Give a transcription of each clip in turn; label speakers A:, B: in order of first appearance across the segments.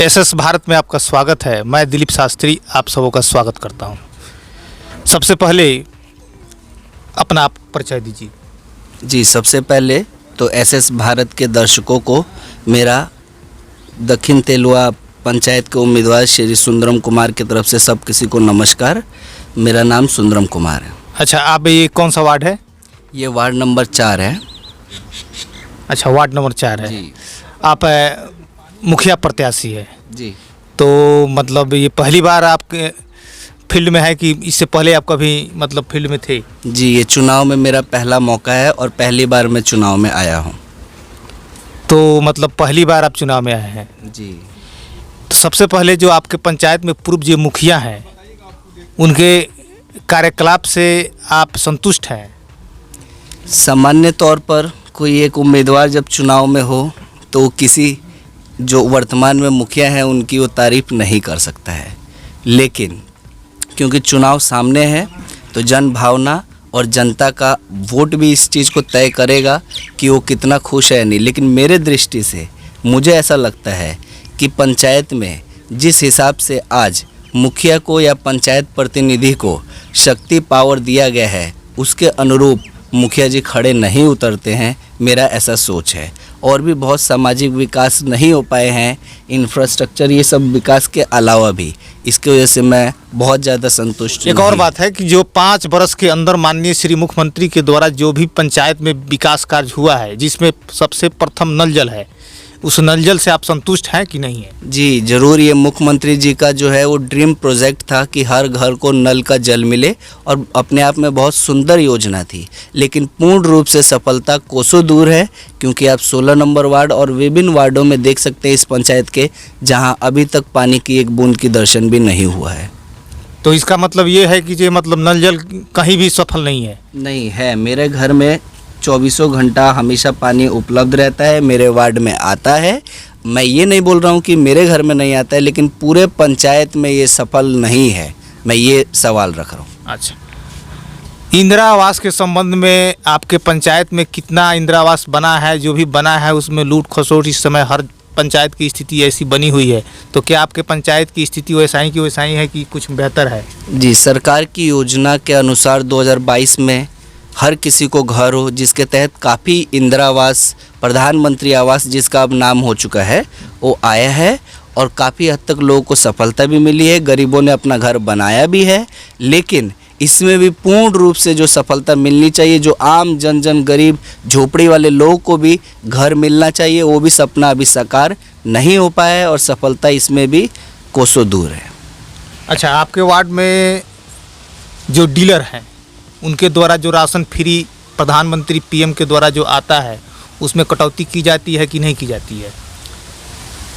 A: SS Bharat में आपका स्वागत है। मैं दिलीप शास्त्री आप सबों का स्वागत करता हूं। सबसे पहले अपना आप परिचय दीजिए।
B: जी, सबसे पहले तो एसएस भारत के दर्शकों को मेरा दक्षिण तेलुआ पंचायत के उम्मीदवार श्री सुंदरम कुमार की तरफ से सब किसी को नमस्कार। मेरा नाम सुंदरम कुमार है।
A: अच्छा, आप ये कौन सा वार्ड है?
B: ये वार्ड नंबर 4 है।
A: अच्छा, वार्ड नंबर 4 है
B: जी
A: आप मुखिया प्रत्याशी है
B: जी।
A: तो मतलब ये पहली बार आपके फील्ड में है कि इससे पहले आप कभी मतलब फील्ड में थे?
B: जी, ये चुनाव में मेरा पहला मौका है और पहली बार मैं चुनाव में आया हूँ।
A: तो मतलब पहली बार आप चुनाव में आए हैं।
B: जी,
A: तो सबसे पहले जो आपके पंचायत में पूर्व जो मुखिया हैं उनके कार्यकलाप से आप संतुष्ट हैं?
B: सामान्य तौर पर कोई एक उम्मीदवार जब चुनाव में हो तो किसी जो वर्तमान में मुखिया हैं उनकी वो तारीफ नहीं कर सकता है, लेकिन क्योंकि चुनाव सामने है तो जन भावना और जनता का वोट भी इस चीज़ को तय करेगा कि वो कितना खुश है नहीं। लेकिन मेरे दृष्टि से मुझे ऐसा लगता है कि पंचायत में जिस हिसाब से आज मुखिया को या पंचायत प्रतिनिधि को शक्ति पावर दिया गया है उसके अनुरूप मुखिया जी खड़े नहीं उतरते हैं, मेरा ऐसा सोच है। और भी बहुत सामाजिक विकास नहीं हो पाए हैं, इंफ्रास्ट्रक्चर ये सब विकास के अलावा भी, इसकी वजह से मैं बहुत ज़्यादा संतुष्ट
A: एक और बात है कि जो 5 वर्ष के अंदर माननीय श्री मुख्यमंत्री के द्वारा जो भी पंचायत में विकास कार्य हुआ है जिसमें सबसे प्रथम नल जल है, उस नल जल से आप संतुष्ट हैं कि नहीं है?
B: जी ज़रूर। ये मुख्यमंत्री जी का जो है वो ड्रीम प्रोजेक्ट था कि हर घर को नल का जल मिले और अपने आप में बहुत सुंदर योजना थी, लेकिन पूर्ण रूप से सफलता कोसों दूर है। क्योंकि आप 16 नंबर वार्ड और विभिन्न वार्डों में देख सकते हैं इस पंचायत के, जहां अभी तक पानी की एक बूंद की दर्शन भी नहीं हुआ है।
A: तो इसका मतलब ये है कि ये मतलब नल जल कहीं भी सफल नहीं है?
B: नहीं है, मेरे घर में 24 घंटा हमेशा पानी उपलब्ध रहता है, मेरे वार्ड में आता है। मैं ये नहीं बोल रहा हूँ कि मेरे घर में नहीं आता है, लेकिन पूरे पंचायत में ये सफल नहीं है, मैं ये सवाल रख रहा हूँ।
A: अच्छा, इंदिरा आवास के संबंध में आपके पंचायत में कितना इंदिरा आवास बना है? जो भी बना है उसमें लूट खसोट इस समय हर पंचायत की स्थिति ऐसी बनी हुई है, तो क्या आपके पंचायत की स्थिति वैसा ही की वैसा ही है कि कुछ बेहतर है?
B: जी, सरकार की योजना के अनुसार 2022 में हर किसी को घर हो, जिसके तहत काफ़ी इंदिरा आवास, प्रधानमंत्री आवास जिसका अब नाम हो चुका है, वो आया है और काफ़ी हद तक लोगों को सफलता भी मिली है, गरीबों ने अपना घर बनाया भी है। लेकिन इसमें भी पूर्ण रूप से जो सफलता मिलनी चाहिए, जो आम जन गरीब झोपड़ी वाले लोगों को भी घर मिलना चाहिए, वो भी सपना अभी साकार नहीं हो पाया है और सफलता इसमें भी कोसों दूर है।
A: अच्छा, आपके वार्ड में जो डीलर हैं उनके द्वारा जो राशन फ्री प्रधानमंत्री पीएम के द्वारा जो आता है उसमें कटौती की जाती है कि नहीं की जाती है?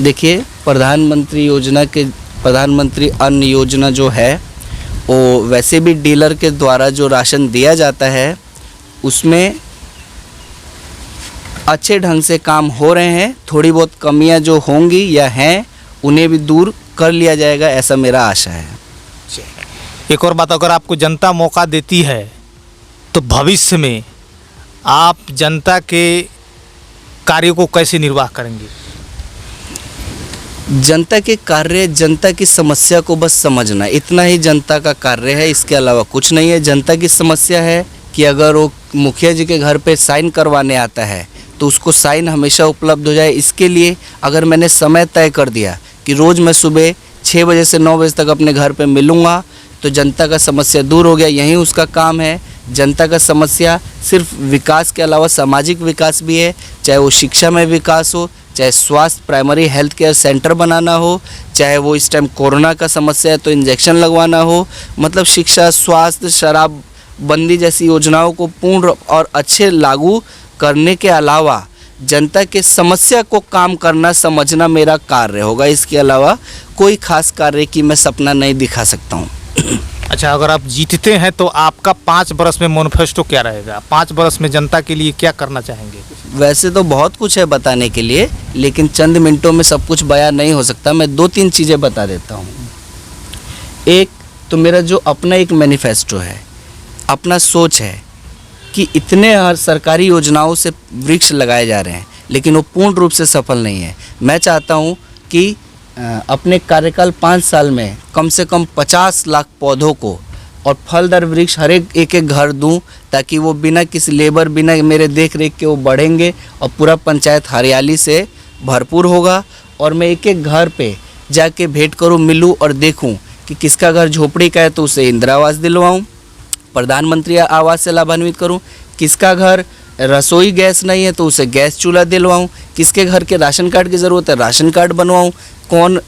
B: देखिए, प्रधानमंत्री योजना के प्रधानमंत्री अन्न योजना जो है वो वैसे भी डीलर के द्वारा जो राशन दिया जाता है उसमें अच्छे ढंग से काम हो रहे हैं। थोड़ी बहुत कमियां जो होंगी या हैं उन्हें भी दूर कर लिया जाएगा, ऐसा मेरा आशा है।
A: एक और बात, अगर आपको जनता मौका देती है तो भविष्य में आप जनता के कार्यों को कैसे निर्वाह करेंगे?
B: जनता के कार्य, जनता की समस्या को बस समझना, इतना ही जनता का कार्य है, इसके अलावा कुछ नहीं है। जनता की समस्या है कि अगर वो मुखिया जी के घर पे साइन करवाने आता है तो उसको साइन हमेशा उपलब्ध हो जाए। इसके लिए अगर मैंने समय तय कर दिया कि रोज़ मैं सुबह 6 बजे से 9 बजे तक अपने घर पे मिलूँगा तो जनता का समस्या दूर हो गया, यही उसका काम है। जनता का समस्या सिर्फ विकास के अलावा सामाजिक विकास भी है, चाहे वो शिक्षा में विकास हो, चाहे स्वास्थ्य प्राइमरी हेल्थ केयर सेंटर बनाना हो, चाहे वो इस टाइम कोरोना का समस्या है तो इंजेक्शन लगवाना हो। मतलब शिक्षा, स्वास्थ्य, शराब बंदी जैसी योजनाओं को पूर्ण और अच्छे लागू करने के अलावा जनता के समस्या को काम करना, समझना मेरा कार्य होगा। इसके अलावा कोई खास कार्य की मैं सपना नहीं दिखा सकता हूँ।
A: अच्छा, अगर आप जीतते हैं तो आपका 5 वर्ष में मैनिफेस्टो क्या रहेगा? 5 वर्ष में जनता के लिए क्या करना चाहेंगे?
B: वैसे तो बहुत कुछ है बताने के लिए, लेकिन चंद मिनटों में सब कुछ बयान नहीं हो सकता। मैं 2-3 चीज़ें बता देता हूँ। एक तो मेरा जो अपना एक मैनिफेस्टो है, अपना सोच है कि इतने हर सरकारी योजनाओं से वृक्ष लगाए जा रहे हैं लेकिन वो पूर्ण रूप से सफल नहीं है। मैं चाहता हूँ कि अपने कार्यकाल 5 साल में कम से कम 50 लाख पौधों को और फलदार वृक्ष हर एक घर दूं, ताकि वो बिना किसी लेबर, बिना मेरे देख रेख के वो बढ़ेंगे और पूरा पंचायत हरियाली से भरपूर होगा। और मैं एक एक घर पे जाके भेंट करूं, मिलूं और देखूं कि किसका घर झोपड़ी का है तो उसे इंदिरा आवास दिलवाऊं, प्रधानमंत्री आवास से लाभान्वित करूं, किसका घर रसोई गैस नहीं है तो उसे गैस चूल्हा दिलवाऊं, किसके घर के राशन कार्ड की ज़रूरत है राशन कार्ड बनवाऊं, कौन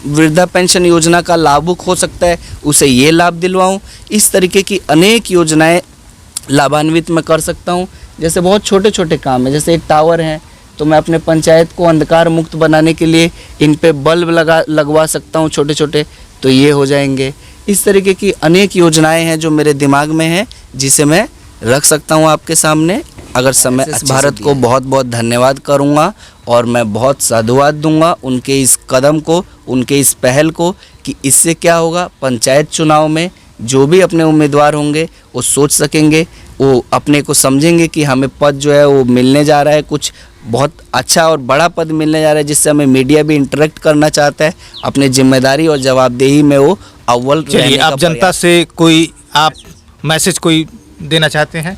B: वृद्धा पेंशन योजना का लाभुक हो सकता है उसे ये लाभ दिलवाऊं। इस तरीके की अनेक योजनाएं लाभान्वित मैं कर सकता हूं। जैसे बहुत छोटे छोटे काम है, जैसे एक टावर है तो मैं अपने पंचायत को अंधकार मुक्त बनाने के लिए इन पे बल्ब लगवा सकता हूं छोटे छोटे, तो ये हो जाएंगे। इस तरीके की अनेक योजनाएं हैं जो मेरे दिमाग में हैं, जिसे मैं रख सकता हूं आपके सामने। अगर समय भारत को बहुत बहुत धन्यवाद करूंगा और मैं बहुत साधुवाद दूंगा उनके इस कदम को, उनके इस पहल को, कि इससे क्या होगा, पंचायत चुनाव में जो भी अपने उम्मीदवार होंगे वो सोच सकेंगे, वो अपने को समझेंगे कि हमें पद जो है वो मिलने जा रहा है, कुछ बहुत अच्छा और बड़ा पद मिलने जा रहा है, जिससे हमें मीडिया भी इंटरेक्ट करना चाहता है, अपने जिम्मेदारी और जवाबदेही में वो अव्वल।
A: चलिए, आप जनता से कोई आप मैसेज कोई देना चाहते हैं?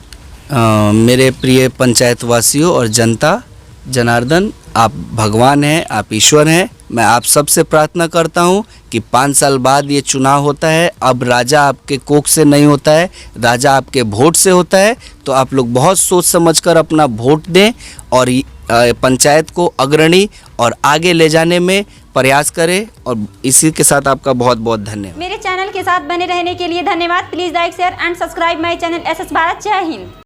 B: मेरे प्रिय पंचायत वासियों और जनता जनार्दन, आप भगवान हैं, आप ईश्वर हैं। मैं आप सबसे प्रार्थना करता हूं कि 5 साल बाद ये चुनाव होता है। अब राजा आपके कोख से नहीं होता है, राजा आपके वोट से होता है। तो आप लोग बहुत सोच समझकर अपना वोट दें और पंचायत को अग्रणी और आगे ले जाने में प्रयास करें। और इसी के साथ आपका बहुत बहुत धन्यवाद।
C: मेरे चैनल के साथ बने रहने के लिए धन्यवाद। Please like, share and subscribe my channel SS Bharat. जय हिंद।